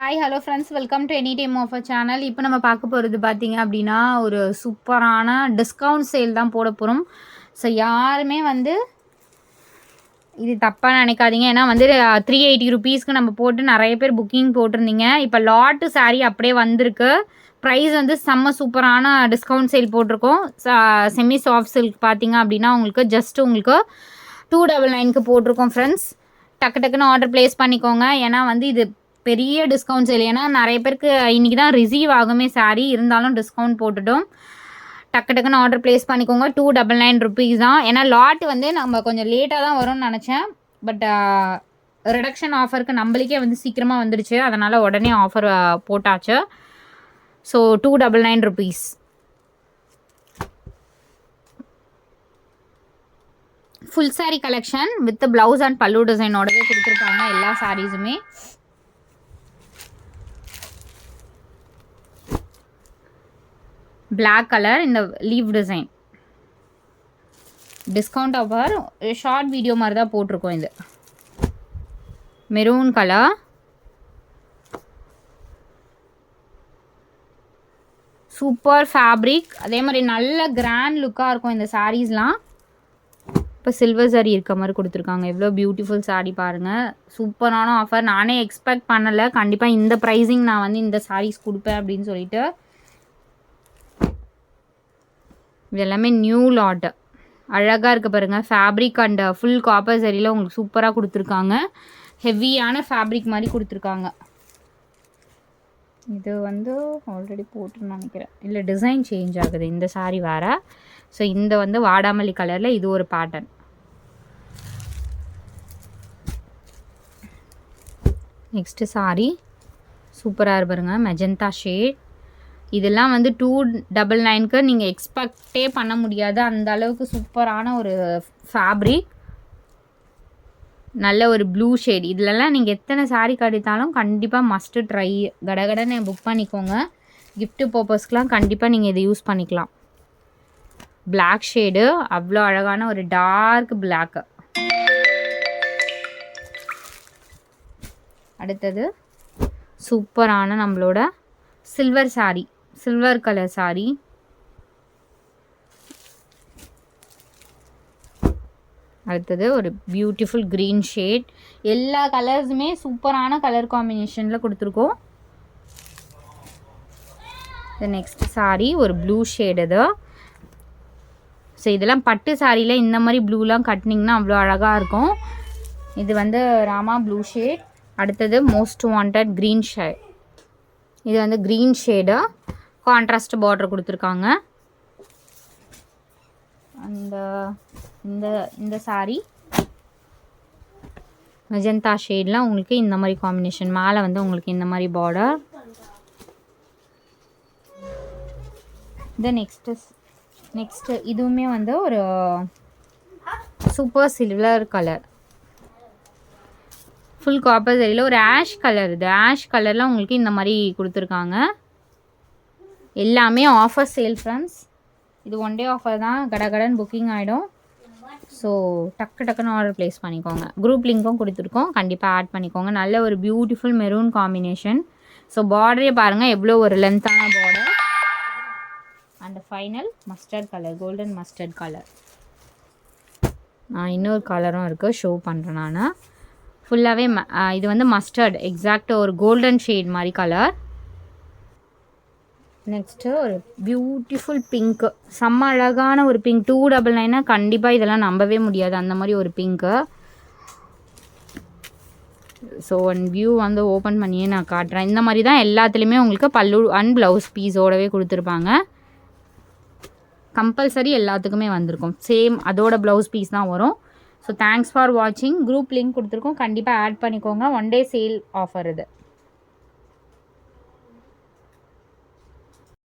Hi hello friends, welcome to any time offer channel. இப்போ நம்ம பார்க்க போகிறது பார்த்தீங்க அப்படின்னா ஒரு சூப்பரான டிஸ்கவுண்ட் சேல் தான் போட போகிறோம். ஸோ யாருமே இது தப்பாக நினைக்காதீங்க. ஏன்னா 380 ருபீஸ்க்கு நம்ம போட்டு நிறைய பேர் புக்கிங் போட்டிருந்தீங்க. இப்போ லாட்டு சாரீ அப்படியே வந்திருக்கு. ப்ரைஸ் செம்ம சூப்பரான டிஸ்கவுண்ட் சேல் போட்டிருக்கோம். செமி சாஃப்ட் சில்க் பார்த்தீங்க அப்படின்னா உங்களுக்கு 299க்கு போட்டிருக்கோம் ஃப்ரெண்ட்ஸ். டக்குன்னு ஆர்டர் ப்ளேஸ் பண்ணிக்கோங்க. ஏன்னா இது பெரிய டிஸ்கவுண்ட்ஸ் இல்லை. ஏன்னா நிறைய பேருக்கு இன்றைக்கி தான் ரிசீவ் ஆகுமே சாரீ, இருந்தாலும் டிஸ்கவுண்ட் போட்டுட்டோம். டக்குன்னு ஆர்டர் ப்ளேஸ் பண்ணிக்கோங்க. 299 ருபீஸ் தான். ஏன்னா லாட் நம்ம கொஞ்சம் லேட்டாக தான் வரும்னு நினச்சேன். பட் ரிடக்ஷன் ஆஃபருக்கு நம்மளுக்கே சீக்கிரமாக வந்துடுச்சு. அதனால் உடனே ஆஃபர் போட்டாச்சு. So 299 rupees. Full sari collection with blouse and பல்லு டிசைனோடவே கொடுத்துருப்பாங்க எல்லா சாரீஸுமே. பிளாக் கலர் இந்த leave design discount offer short video மாதிரி தான் போட்டிருக்கோம். இது மெரூன் கலர், சூப்பர் ஃபேப்ரிக், அதே மாதிரி நல்ல கிராண்ட் லுக்காக இருக்கும் இந்த சாரீஸ்லாம். இப்போ சில்வர் சாரீ இருக்க மாதிரி கொடுத்துருக்காங்க. எவ்வளோ பியூட்டிஃபுல் சாரீ பாருங்கள். சூப்பரான ஆஃபர். நானே எக்ஸ்பெக்ட் பண்ணலை கண்டிப்பாக இந்த ப்ரைஸிங் நான் இந்த சாரீஸ் கொடுப்பேன் அப்படின்னு சொல்லிட்டு. இது எல்லாமே நியூ லாட். அழகாக இருக்க பாருங்கள். ஃபேப்ரிக் அண்ட் ஃபுல் காப்பர் சரியில் உங்களுக்கு சூப்பராக கொடுத்துருக்காங்க. ஹெவியான ஃபேப்ரிக் மாதிரி கொடுத்துருக்காங்க. இது ஆல்ரெடி போட்டுன்னு நினைக்கிறேன். இல்லை, டிசைன் சேஞ்ச் ஆகுது. இந்த சாரீ வேறு. ஸோ இந்த வாடாமல்லி கலரில் இது ஒரு பேட்டர்ன். நெக்ஸ்ட்டு சாரீ சூப்பராக இருப்பாருங்க. Magenta shade. இதெல்லாம் 299க்கு நீங்கள் எக்ஸ்பெக்டே பண்ண முடியாது. அந்த அளவுக்கு சூப்பரான ஒரு ஃபேப்ரிக். நல்ல ஒரு ப்ளூ ஷேட். இதிலலாம் நீங்கள் எத்தனை சாரீ கடித்தாலும் கண்டிப்பாக மஸ்ட்டு ட்ரை. கடகடன்னு புக் பண்ணிக்கோங்க. கிஃப்ட்டு பர்பஸ்க்கெலாம் கண்டிப்பாக நீங்கள் இதை யூஸ் பண்ணிக்கலாம். பிளாக் ஷேடு, அவ்வளோ அழகான ஒரு டார்க் பிளாக்கு. அடுத்தது சூப்பரான நம்மளோட silver sari, silver colour sari. அடுத்தது ஒரு பியூட்டிஃபுல் க்ரீன் ஷேட். எல்லா கலர்ஸுமே சூப்பரான கலர் காம்பினேஷனில் கொடுத்துருக்கோம். நெக்ஸ்ட் சாரீ ஒரு ப்ளூ ஷேட். இது ஸோ இதெல்லாம் பட்டு சாரியில் இந்த மாதிரி ப்ளூலாம் கட்டினிங்கன்னா அவ்வளோ அழகாக இருக்கும். இது ராமா ப்ளூ ஷேட். அடுத்தது மோஸ்ட் வாண்டட் க்ரீன் ஷேட். இது க்ரீன் ஷேடு, கான்ட்ராஸ்ட் பார்டர் கொடுத்துருக்காங்க. அந்த இந்த சாரீ மெஜந்தா ஷேட்லாம் உங்களுக்கு இந்த மாதிரி காம்பினேஷன். மேலே உங்களுக்கு இந்த மாதிரி பார்டர். இந்த நெக்ஸ்ட்டு இதுவுமே ஒரு super silver colour, full copper சரியில் ஒரு ஆஷ் கலர். இது ஆஷ் கலரில் உங்களுக்கு இந்த மாதிரி கொடுத்துருக்காங்க. எல்லாமே ஆஃபர் சேல் ஃப்ரெண்ட்ஸ். இது ஒன் டே ஆஃபர் தான். கடகடன் புக்கிங் ஆகிடும். ஸோ டக்குன்னு ஆர்டர் ப்ளேஸ் பண்ணிக்கோங்க. குரூப் லிங்க்கும் கொடுத்துருக்கோம், கண்டிப்பாக ஆட் பண்ணிக்கோங்க. நல்ல ஒரு பியூட்டிஃபுல் மெரூன் காம்பினேஷன். ஸோ பார்டரே பாருங்கள் எவ்வளோ ஒரு லென்த்தான border. And final mustard colour, golden mustard colour. இன்னொரு கலரும் இருக்குது, ஷோ பண்ணுறேன் நான். ஃபுல்லாகவே இது மஸ்டர்ட், எக்ஸாக்டாக ஒரு கோல்டன் ஷேட் மாதிரி கலர். நெக்ஸ்ட்டு ஒரு பியூட்டிஃபுல் பிங்க்கு, செம்ம அழகான ஒரு பிங்க். 299 கண்டிப்பாக இதெல்லாம் நம்பவே முடியாது, அந்த மாதிரி ஒரு pink. So one view open பண்ணியே நான் காட்டுறேன். இந்த மாதிரி தான் எல்லாத்துலேயுமே உங்களுக்கு பல்லு அண்ட் ப்ளவுஸ் பீஸோடவே கொடுத்துருப்பாங்க. கம்பல்சரி எல்லாத்துக்குமே வந்திருக்கும். சேம் அதோட ப்ளவுஸ் பீஸ் தான் வரும். ஸோ தேங்க்ஸ் ஃபார் வாட்சிங். குரூப் லிங்க் கொடுத்துருக்கோம், கண்டிப்பாக ஆட் பண்ணிக்கோங்க. ஒன் டே சேல் ஆஃபர் இது.